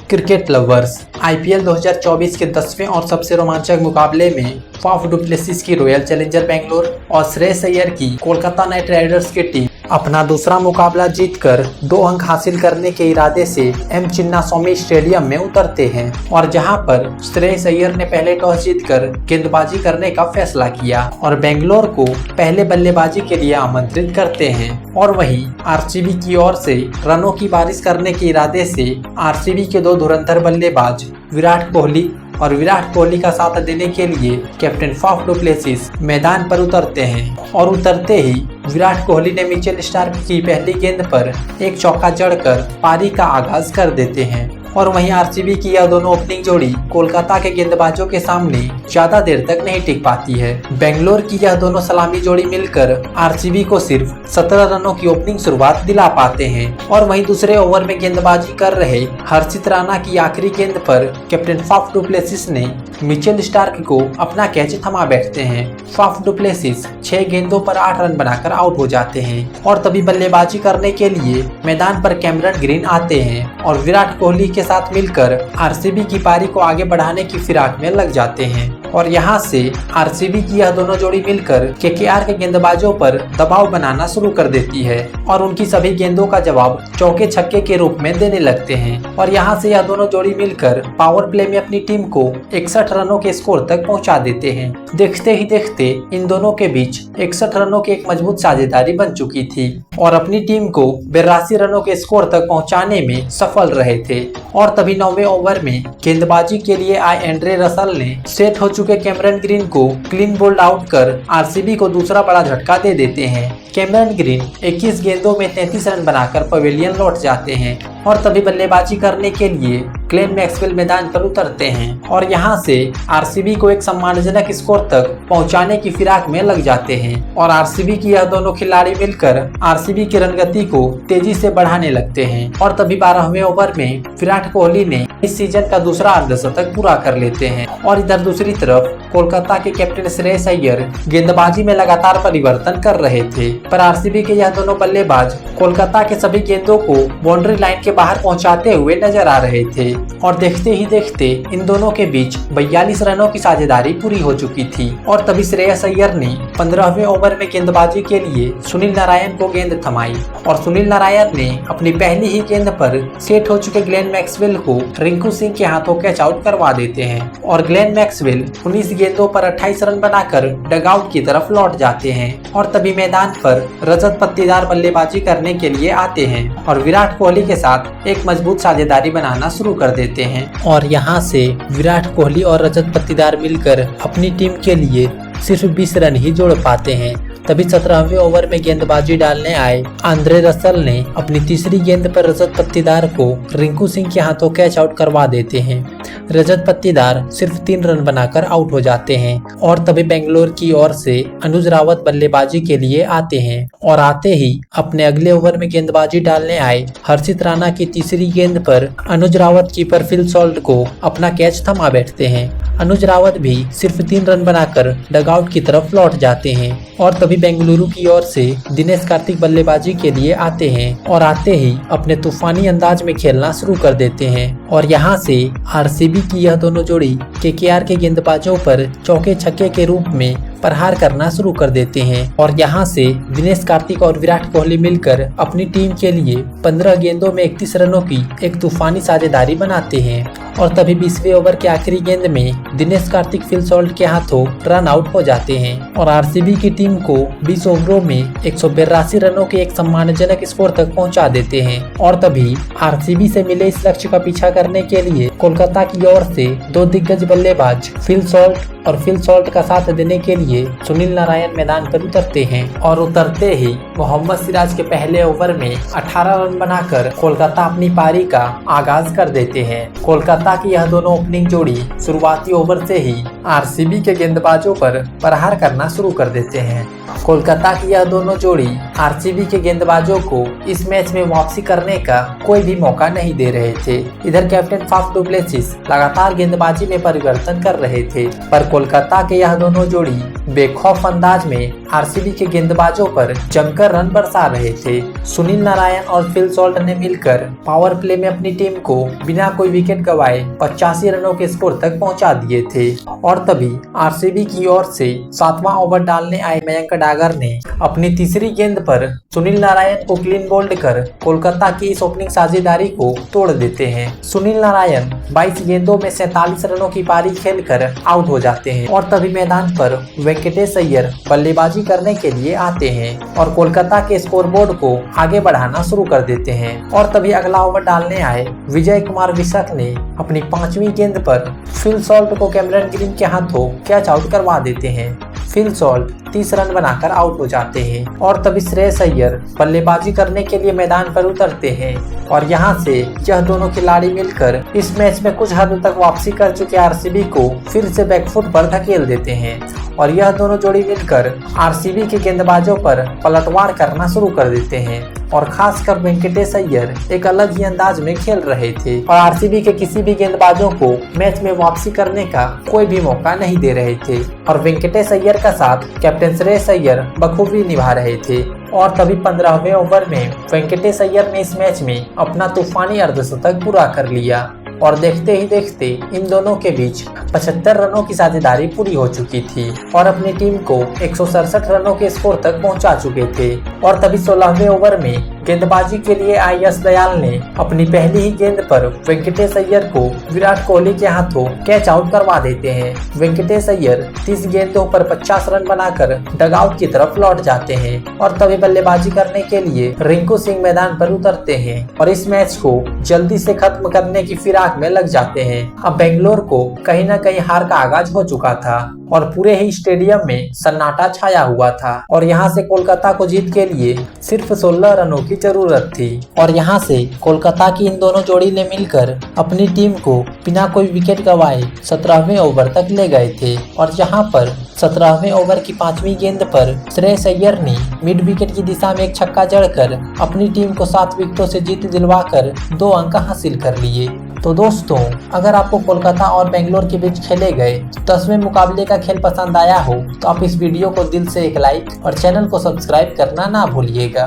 Cricket lovers, IPL 2024 के 10वें और सबसे रोमांचक मुकाबले में फाफ डु प्लेसिस की रॉयल चैलेंजर बेंगलोर और श्रेयस अय्यर की कोलकाता नाइट राइडर्स की टीम अपना दूसरा मुकाबला जीतकर 2 अंक हासिल करने के इरादे से एम चिन्नास्वामी स्टेडियम में उतरते हैं और जहां पर श्रेयस अय्यर ने पहले टॉस जीतकर गेंदबाजी करने का फैसला किया और बेंगलोर को पहले बल्लेबाजी के लिए आमंत्रित करते हैं। और वहीं आरसीबी की ओर से रनों की बारिश करने के इरादे से आरसीबी के 2 धुरंधर बल्लेबाज विराट कोहली का साथ देने के लिए कैप्टन फाफ डु प्लेसिस मैदान पर उतरते हैं और उतरते ही विराट कोहली ने मिचेल स्टार्क की पहली गेंद पर एक चौका जड़कर पारी का आगाज कर देते हैं। और वहीं आरसीबी की यह दोनों ओपनिंग जोड़ी कोलकाता के गेंदबाजों के सामने ज्यादा देर तक नहीं टिक पाती है। बेंगलोर की यह दोनों सलामी जोड़ी मिलकर आरसीबी को सिर्फ 17 रनों की ओपनिंग शुरुआत दिला पाते हैं। और वहीं दूसरे ओवर में गेंदबाजी कर रहे हर्षित राणा की आखिरी गेंद पर कैप्टन फाफ डु प्लेसिस ने मिचेल स्टार्क को अपना कैच थमा बैठते हैं। फाफ डु प्लेसिस 6 गेंदों पर 8 रन बनाकर आउट हो जाते हैं और तभी बल्लेबाजी करने के लिए मैदान पर कैमरन ग्रीन आते हैं और विराट कोहली के साथ मिलकर आरसीबी की पारी को आगे बढ़ाने की फिराक में लग जाते हैं। और यहां से आरसीबी की यह दोनों जोड़ी मिलकर केकेआर के गेंदबाजों पर दबाव बनाना शुरू कर देती है और उनकी सभी गेंदों का जवाब चौके छक्के के रूप में देने लगते हैं। और यहां से यह दोनों जोड़ी मिलकर पावर प्ले में अपनी टीम को 61 रनों के स्कोर तक पहुंचा देते हैं। देखते ही देखते इन दोनों के बीच 61 रनों की एक मजबूत साझेदारी बन चुकी थी और अपनी टीम को 82 रनों के स्कोर तक पहुंचाने में सफल रहे थे। और तभी 9वें ओवर में गेंदबाजी के लिए आए एंड्रे रसल ने सेट हो चुके कैमरन ग्रीन को क्लीन बोल्ड आउट कर आरसीबी को दूसरा बड़ा झटका दे देते हैं। कैमरन ग्रीन 21 गेंदों में 33 रन बनाकर पवेलियन लौट जाते हैं और तभी बल्लेबाजी करने के लिए ग्लेन मैक्सवेल मैदान पर उतरते हैं और यहां से आरसीबी को एक सम्मानजनक स्कोर तक पहुंचाने की फिराक में लग जाते हैं। और आरसीबी की यह दोनों खिलाड़ी मिलकर आरसीबी की रणगति को तेजी से बढ़ाने लगते हैं। और तभी 12वें ओवर में विराट कोहली ने इस सीजन का दूसरा अर्धशतक पूरा कर लेते हैं। और इधर दूसरी तरफ कोलकाता के कैप्टन श्रेयस अय्यर गेंदबाजी में लगातार परिवर्तन कर रहे थे, पर आरसीबी के यह दोनों बल्लेबाज कोलकाता के सभी गेंदों को बाउंड्री लाइन के बाहर पहुंचाते हुए नजर आ रहे थे। और देखते ही देखते इन दोनों के बीच 42 रनों की साझेदारी पूरी हो चुकी थी। और तभी श्रेयस अय्यर ने 15वें ओवर में गेंदबाजी के लिए सुनील नारायण को गेंद थमाई और सुनील नारायण ने अपनी पहली ही गेंद पर सेट हो चुके ग्लेन मैक्सवेल को रिंकू सिंह के हाथों कैच आउट करवा देते हैं और ग्लेन मैक्सवेल 19 गेंदों पर 28 रन बनाकर डगआउट की तरफ लौट जाते हैं। और तभी मैदान पर रजत पत्तीदार बल्लेबाजी करने के लिए आते हैं और विराट कोहली के साथ एक मजबूत साझेदारी बनाना शुरू कर देते हैं। और यहाँ से विराट कोहली और रजत पत्तीदार मिलकर अपनी टीम के लिए सिर्फ 20 रन ही जोड़ पाते हैं। तभी 17वें ओवर में गेंदबाजी डालने आए आंद्रे रसल ने अपनी तीसरी गेंद पर रजत पत्तीदार को रिंकू सिंह के हाथों कैच आउट करवा देते हैं। रजत पत्तीदार सिर्फ 3 रन बनाकर आउट हो जाते हैं। और तभी बेंगलोर की ओर से अनुज रावत बल्लेबाजी के लिए आते हैं और आते ही अपने अगले ओवर में गेंदबाजी डालने आए हर्षित राणा की तीसरी गेंद पर अनुज रावत कीपर फिल सॉल्ट को अपना कैच थमा बैठते हैं। अनुज रावत भी सिर्फ 3 रन बनाकर डगआउट की तरफ लौट जाते हैं। और तभी बेंगलुरु की ओर से दिनेश कार्तिक बल्लेबाजी के लिए आते हैं और आते ही अपने तूफानी अंदाज में खेलना शुरू कर देते हैं। और यहाँ से आरसीबी की यह दोनों जोड़ी केकेआर के गेंदबाजों पर चौके छक्के के रूप में प्रहार करना शुरू कर देते हैं। और यहाँ से दिनेश कार्तिक और विराट कोहली मिलकर अपनी टीम के लिए 15 गेंदों में 31 रनों की एक तूफानी साझेदारी बनाते हैं। और तभी 20वें ओवर के आखिरी गेंद में दिनेश कार्तिक फिल सॉल्ट के हाथों रन आउट हो जाते हैं और आरसीबी की टीम को 20 ओवरों में 182 रनों के एक सम्मानजनक स्कोर तक पहुंचा देते हैं। और तभी आरसीबी से मिले इस लक्ष्य का पीछा करने के लिए कोलकाता की ओर से 2 दिग्गज बल्लेबाज फिल सॉल्ट का साथ देने के लिए सुनील नारायण मैदान पर उतरते हैं। और उतरते ही मोहम्मद सिराज के पहले ओवर में 18 रन बनाकर कोलकाता अपनी पारी का आगाज कर देते हैं। कोलकाता की यह दोनों ओपनिंग जोड़ी शुरुआती ओवर से ही आरसीबी के गेंदबाजों पर प्रहार करना शुरू कर देते हैं। कोलकाता की यह दोनों जोड़ी आरसीबी के गेंदबाजों को इस मैच में वापसी करने का कोई भी मौका नहीं दे रहे थे। इधर कैप्टन फाफ डु प्लेसिस लगातार गेंदबाजी में परिवर्तन कर रहे थे, पर कोलकाता के यह दोनों जोड़ी बेखौफ अंदाज में आरसीबी के गेंदबाजों पर जमकर रन बरसा रहे थे। सुनील नारायण और फिल सॉल्ट ने मिलकर पावर प्ले में अपनी टीम को बिना कोई विकेट गंवाए 85 रनों के स्कोर तक पहुंचा दिए थे। और तभी आरसीबी की ओर से 7वां ओवर डालने आए मयंक डागर ने अपनी तीसरी गेंद पर सुनील नारायण को क्लीन बोल्ड कर कोलकाता की इस ओपनिंग साझेदारी को तोड़ देते हैं। सुनील नारायण 22 गेंदों में 47 रनों की पारी खेलकर आउट हो जाते हैं और तभी मैदान पर वेंकटेश अय्यर बल्लेबाजी करने के लिए आते हैं और कोलकाता के स्कोरबोर्ड को आगे बढ़ाना शुरू कर देते हैं। और तभी अगला ओवर डालने आए विजय कुमार विशक ने अपनी 5वीं गेंद पर फिल सॉल्ट को कैमरन ग्रीन के हाथों कैच आउट करवा देते हैं। फिल सॉल्ट 30 रन बनाकर आउट हो जाते हैं और तभी श्रेयस अय्यर बल्लेबाजी करने के लिए मैदान पर उतरते हैं और यहां से यह दोनों खिलाड़ी मिलकर इस मैच में कुछ हद तक वापसी कर चुके आरसीबी को फिर से बैकफुट पर धकेल देते हैं और यह दोनों जोड़ी मिलकर आरसीबी के गेंदबाजों पर पलटवार करना शुरू कर देते हैं और खासकर वेंकटेश अय्यर एक अलग ही अंदाज में खेल रहे थे और आरसीबी के किसी भी गेंदबाजों को मैच में वापसी करने का कोई भी मौका नहीं दे रहे थे और वेंकटेश अय्यर का साथ कैप्टन श्रेयस अय्यर बखूबी निभा रहे थे। और तभी 15वें ओवर में वेंकटेश अय्यर ने इस मैच में अपना तूफानी अर्धशतक पूरा कर लिया और देखते ही देखते इन दोनों के बीच 75 रनों की साझेदारी पूरी हो चुकी थी और अपनी टीम को 167 रनों के स्कोर तक पहुंचा चुके थे। और तभी 16वें ओवर में गेंदबाजी के लिए आए यश दयाल ने अपनी पहली ही गेंद पर वेंकटेश अय्यर को विराट कोहली के हाथों कैच आउट करवा देते हैं। वेंकटेश अय्यर 30 गेंदों पर 50 रन बनाकर डगआउट की तरफ लौट जाते हैं और तभी बल्लेबाजी करने के लिए रिंकू सिंह मैदान पर उतरते हैं और इस मैच को जल्दी से खत्म करने की फिराक में लग जाते हैं। अब बेंगलोर को कहीं न कहीं हार का आगाज हो चुका था और पूरे ही स्टेडियम में सन्नाटा छाया हुआ था और यहाँ से कोलकाता को जीत के लिए सिर्फ 16 रनों की जरूरत थी और यहाँ से कोलकाता की इन दोनों जोड़ी ने मिलकर अपनी टीम को बिना कोई विकेट गंवाए 17वें ओवर तक ले गए थे और यहाँ पर 17वें ओवर की 5वीं गेंद पर श्रेयस अय्यर ने मिड विकेट की दिशा में एक छक्का जड़कर अपनी टीम को 7 विकेटों से जीत दिलवाकर 2 अंक हासिल कर लिए। तो दोस्तों, अगर आपको कोलकाता और बेंगलोर के बीच खेले गए 10वें मुकाबले का खेल पसंद आया हो तो आप इस वीडियो को दिल से एक लाइक और चैनल को सब्सक्राइब करना ना भूलिएगा।